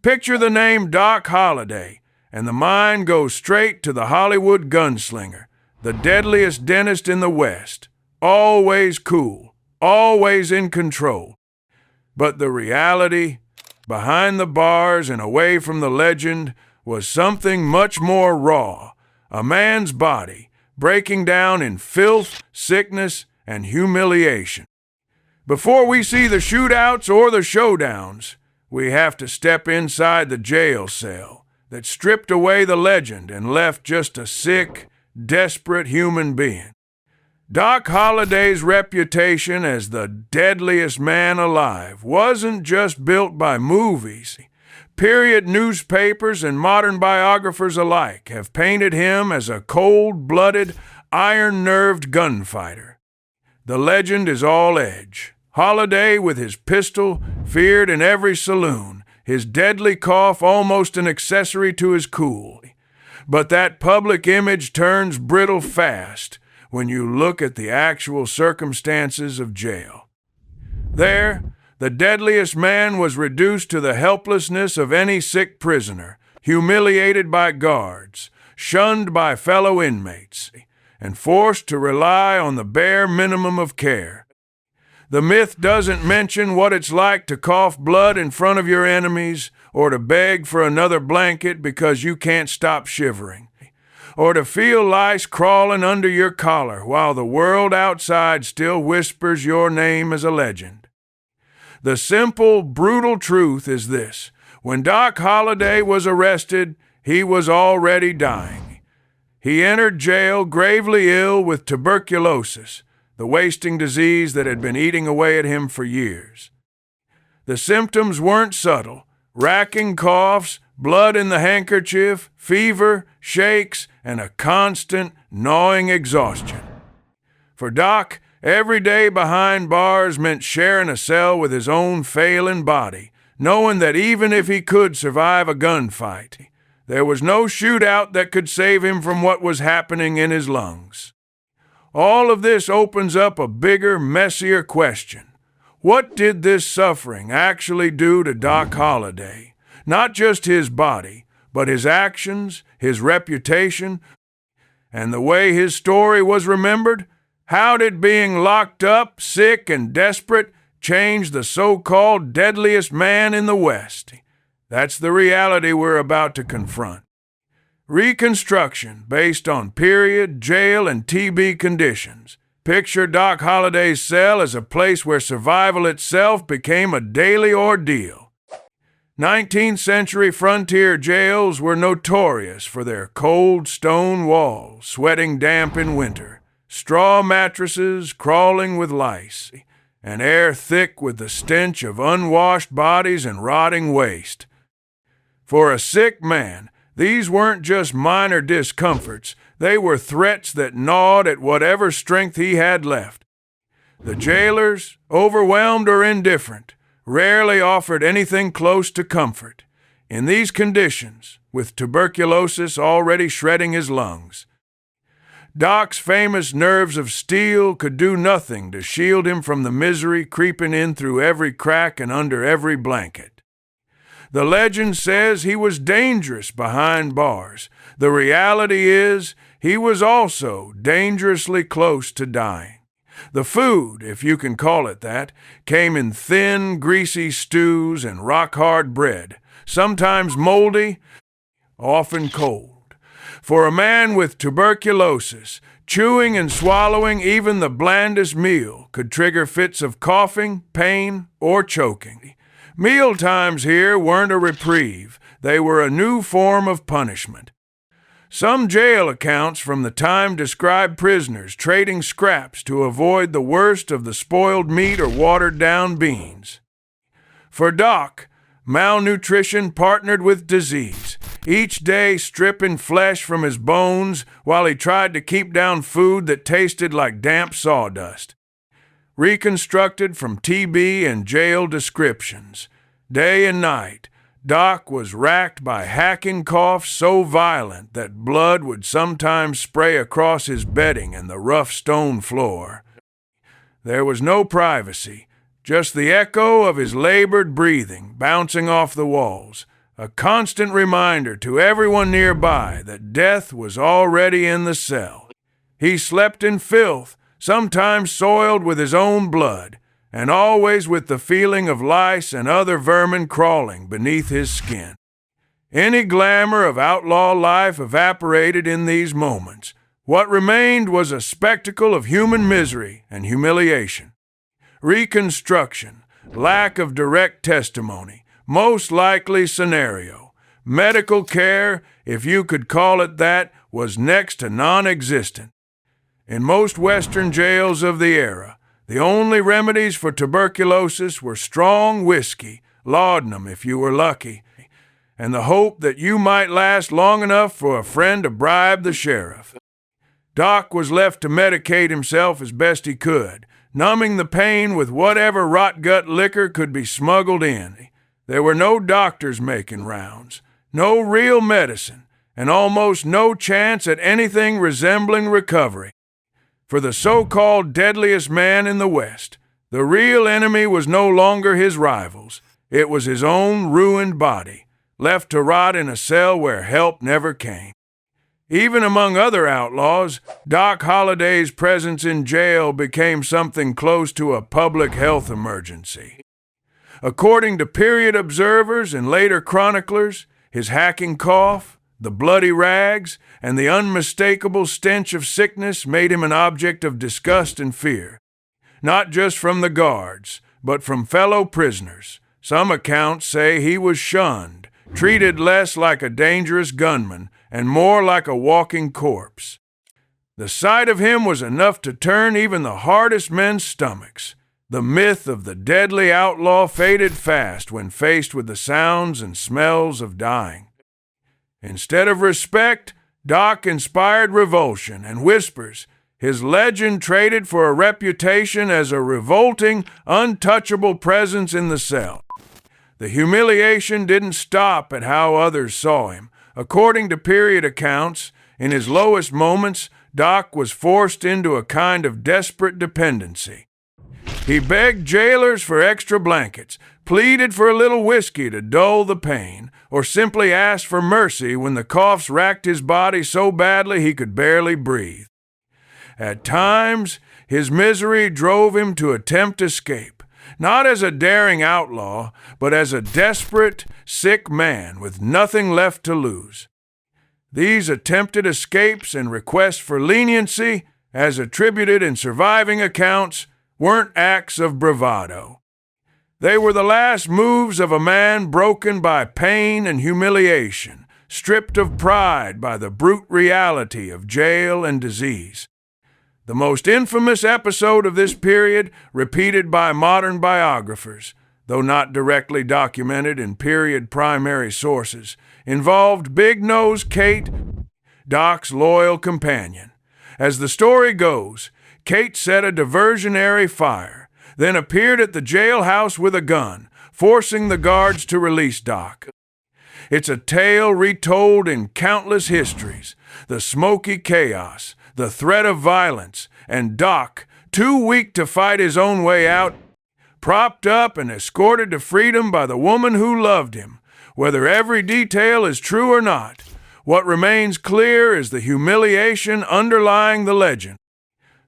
Picture the name Doc Holliday, and the mind goes straight to the Hollywood gunslinger, the deadliest dentist in the West, always cool, always in control. But the reality, behind the bars and away from the legend, was something much more raw, a man's body breaking down in filth, sickness, and humiliation. Before we see the shootouts or the showdowns, we have to step inside the jail cell that stripped away the legend and left just a sick, desperate human being. Doc Holliday's reputation as the deadliest man alive wasn't just built by movies. Period newspapers and modern biographers alike have painted him as a cold-blooded, iron-nerved gunfighter. The legend is all edge. Holliday, with his pistol, feared in every saloon, his deadly cough almost an accessory to his cool. But that public image turns brittle fast when you look at the actual circumstances of jail. There, the deadliest man was reduced to the helplessness of any sick prisoner, humiliated by guards, shunned by fellow inmates, and forced to rely on the bare minimum of care. The myth doesn't mention what it's like to cough blood in front of your enemies, or to beg for another blanket because you can't stop shivering, or to feel lice crawling under your collar while the world outside still whispers your name as a legend. The simple, brutal truth is this: when Doc Holliday was arrested, he was already dying. He entered jail gravely ill with tuberculosis, the wasting disease that had been eating away at him for years. The symptoms weren't subtle: racking coughs, blood in the handkerchief, fever, shakes, and a constant, gnawing exhaustion. For Doc, every day behind bars meant sharing a cell with his own failing body, knowing that even if he could survive a gunfight, there was no shootout that could save him from what was happening in his lungs. All of this opens up a bigger, messier question. What did this suffering actually do to Doc Holliday? Not just his body, but his actions, his reputation, and the way his story was remembered? How did being locked up, sick, and desperate change the so-called deadliest man in the West? That's the reality we're about to confront. Reconstruction based on period, jail, and TB conditions. Picture Doc Holliday's cell as a place where survival itself became a daily ordeal. 19th century frontier jails were notorious for their cold stone walls, sweating damp in winter, straw mattresses crawling with lice, and air thick with the stench of unwashed bodies and rotting waste. For a sick man, these weren't just minor discomforts, they were threats that gnawed at whatever strength he had left. The jailers, overwhelmed or indifferent, rarely offered anything close to comfort. In these conditions, with tuberculosis already shredding his lungs, Doc's famous nerves of steel could do nothing to shield him from the misery creeping in through every crack and under every blanket. The legend says he was dangerous behind bars. The reality is he was also dangerously close to dying. The food, if you can call it that, came in thin, greasy stews and rock-hard bread, sometimes moldy, often cold. For a man with tuberculosis, chewing and swallowing even the blandest meal could trigger fits of coughing, pain, or choking. Meal times here weren't a reprieve. They were a new form of punishment. Some jail accounts from the time describe prisoners trading scraps to avoid the worst of the spoiled meat or watered-down beans. For Doc, malnutrition partnered with disease, each day stripping flesh from his bones while he tried to keep down food that tasted like damp sawdust. Reconstructed from TB and jail descriptions, day and night, Doc was racked by hacking coughs so violent that blood would sometimes spray across his bedding and the rough stone floor. There was no privacy, just the echo of his labored breathing bouncing off the walls, a constant reminder to everyone nearby that death was already in the cell. He slept in filth, sometimes soiled with his own blood, and always with the feeling of lice and other vermin crawling beneath his skin. Any glamour of outlaw life evaporated in these moments. What remained was a spectacle of human misery and humiliation. Reconstruction, lack of direct testimony, most likely scenario. Medical care, if you could call it that, was next to non-existent. In most Western jails of the era, the only remedies for tuberculosis were strong whiskey, laudanum if you were lucky, and the hope that you might last long enough for a friend to bribe the sheriff. Doc was left to medicate himself as best he could, numbing the pain with whatever rot-gut liquor could be smuggled in. There were no doctors making rounds, no real medicine, and almost no chance at anything resembling recovery. For the so-called deadliest man in the West, the real enemy was no longer his rivals. It was his own ruined body, left to rot in a cell where help never came. Even among other outlaws, Doc Holliday's presence in jail became something close to a public health emergency. According to period observers and later chroniclers, his hacking cough, the bloody rags, and the unmistakable stench of sickness made him an object of disgust and fear, not just from the guards, but from fellow prisoners. Some accounts say he was shunned, treated less like a dangerous gunman and more like a walking corpse. The sight of him was enough to turn even the hardest men's stomachs. The myth of the deadly outlaw faded fast when faced with the sounds and smells of dying. Instead of respect, Doc inspired revulsion and whispers. His legend traded for a reputation as a revolting, untouchable presence in the cell. The humiliation didn't stop at how others saw him. According to period accounts, in his lowest moments, Doc was forced into a kind of desperate dependency. He begged jailers for extra blankets, pleaded for a little whiskey to dull the pain, or simply asked for mercy when the coughs racked his body so badly he could barely breathe. At times, his misery drove him to attempt escape, not as a daring outlaw, but as a desperate, sick man with nothing left to lose. These attempted escapes and requests for leniency, as attributed in surviving accounts, weren't acts of bravado. They were the last moves of a man broken by pain and humiliation, stripped of pride by the brute reality of jail and disease. The most infamous episode of this period, repeated by modern biographers, though not directly documented in period primary sources, involved Big Nose Kate, Doc's loyal companion. As the story goes, Kate set a diversionary fire, then appeared at the jailhouse with a gun, forcing the guards to release Doc. It's a tale retold in countless histories, the smoky chaos, the threat of violence, and Doc, too weak to fight his own way out, propped up and escorted to freedom by the woman who loved him. Whether every detail is true or not, what remains clear is the humiliation underlying the legend.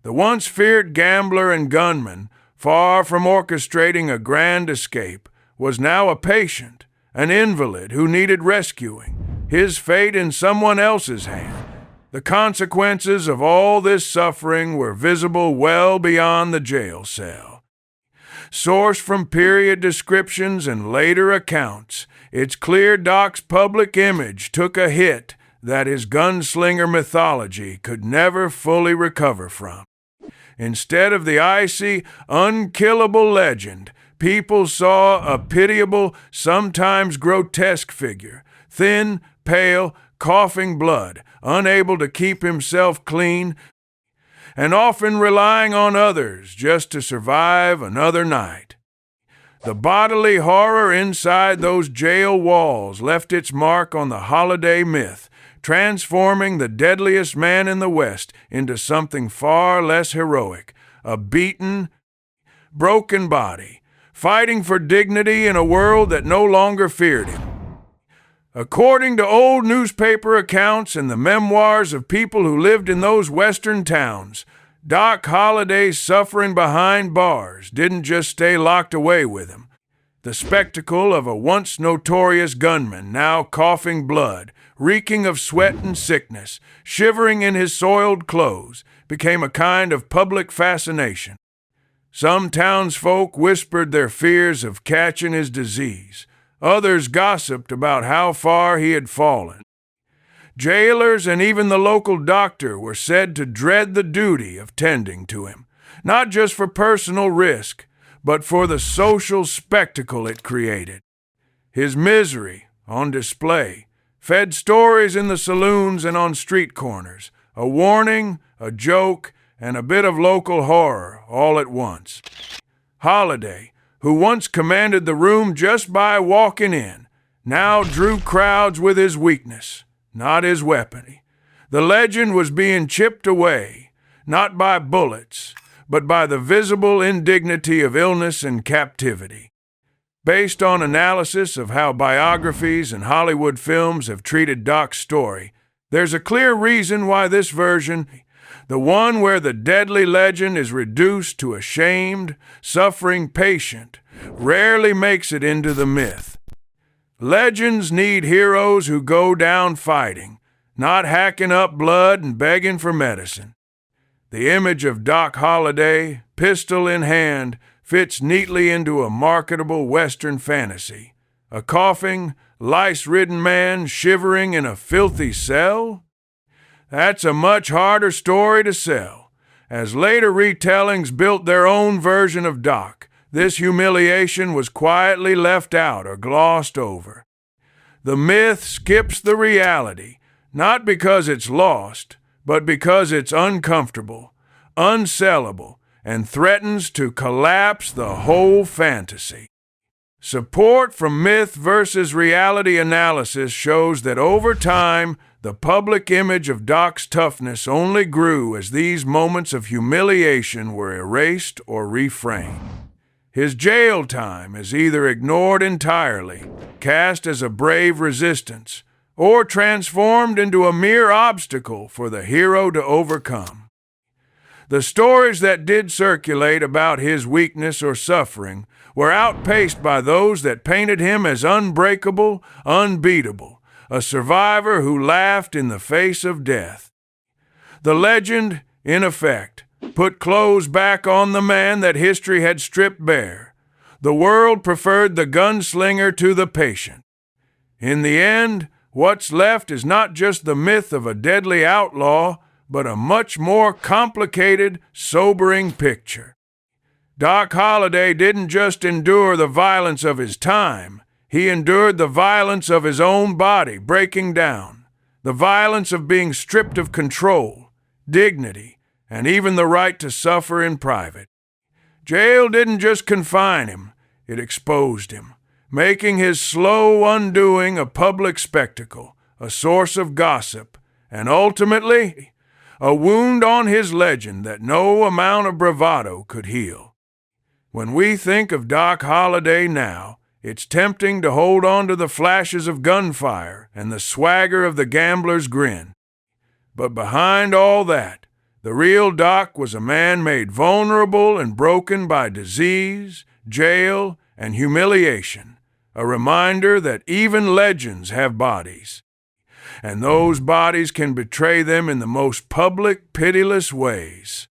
The once feared gambler and gunman, far from orchestrating a grand escape, was now a patient, an invalid who needed rescuing, his fate in someone else's hand. The consequences of all this suffering were visible well beyond the jail cell. Sourced from period descriptions and later accounts, it's clear Doc's public image took a hit that his gunslinger mythology could never fully recover from. Instead of the icy, unkillable legend, people saw a pitiable, sometimes grotesque figure, thin, pale, coughing blood, unable to keep himself clean, and often relying on others just to survive another night. The bodily horror inside those jail walls left its mark on the Holliday myth, transforming the deadliest man in the West into something far less heroic, a beaten, broken body, fighting for dignity in a world that no longer feared him. According to old newspaper accounts and the memoirs of people who lived in those western towns, Doc Holliday's suffering behind bars didn't just stay locked away with him. The spectacle of a once notorious gunman, now coughing blood, reeking of sweat and sickness, shivering in his soiled clothes, became a kind of public fascination. Some townsfolk whispered their fears of catching his disease. Others gossiped about how far he had fallen. Jailers and even the local doctor were said to dread the duty of tending to him, not just for personal risk, but for the social spectacle it created. His misery, on display, fed stories in the saloons and on street corners, a warning, a joke, and a bit of local horror all at once. Holliday, who once commanded the room just by walking in, now drew crowds with his weakness, not his weapon. The legend was being chipped away, not by bullets, but by the visible indignity of illness and captivity. Based on analysis of how biographies and Hollywood films have treated Doc's story, there's a clear reason why this version, the one where the deadly legend is reduced to a shamed, suffering patient, rarely makes it into the myth. Legends need heroes who go down fighting, not hacking up blood and begging for medicine. The image of Doc Holliday, pistol in hand, fits neatly into a marketable Western fantasy. A coughing, lice-ridden man shivering in a filthy cell? That's a much harder story to sell. As later retellings built their own version of Doc, this humiliation was quietly left out or glossed over. The myth skips the reality, not because it's lost, but because it's uncomfortable, unsellable, and threatens to collapse the whole fantasy. Support from myth versus reality analysis shows that over time, the public image of Doc's toughness only grew as these moments of humiliation were erased or reframed. His jail time is either ignored entirely, cast as a brave resistance, or transformed into a mere obstacle for the hero to overcome. The stories that did circulate about his weakness or suffering were outpaced by those that painted him as unbreakable, unbeatable, a survivor who laughed in the face of death. The legend, in effect, put clothes back on the man that history had stripped bare. The world preferred the gunslinger to the patient. In the end, what's left is not just the myth of a deadly outlaw, but a much more complicated, sobering picture. Doc Holliday didn't just endure the violence of his time, he endured the violence of his own body breaking down, the violence of being stripped of control, dignity, and even the right to suffer in private. Jail didn't just confine him, it exposed him, making his slow undoing a public spectacle, a source of gossip, and ultimately, a wound on his legend that no amount of bravado could heal. When we think of Doc Holliday now, it's tempting to hold on to the flashes of gunfire and the swagger of the gambler's grin. But behind all that, the real Doc was a man made vulnerable and broken by disease, jail, and humiliation, a reminder that even legends have bodies, and those bodies can betray them in the most public, pitiless ways.